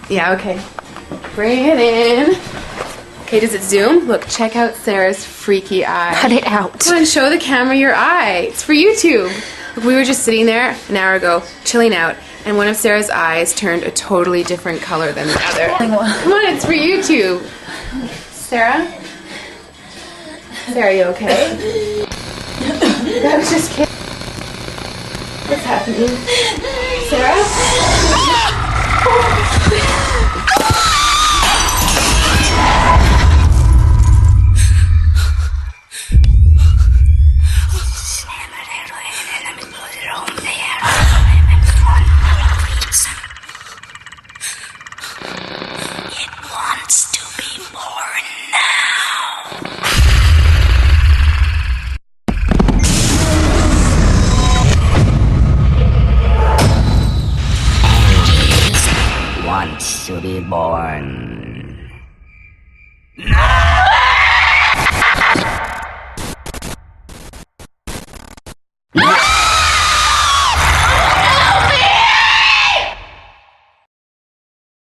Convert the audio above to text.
Yeah, okay. Bring it in. Okay, does it zoom? Look, check out Sarah's freaky eye. Cut it out. Come on, show the camera your eye. It's for YouTube. Look, we were just sitting there an hour ago, chilling out, and one of Sarah's eyes turned a totally different color than the other. Come on, it's for YouTube. Sarah? Sarah, you okay? I was just kidding. What's happening? Sarah? Wants to be born.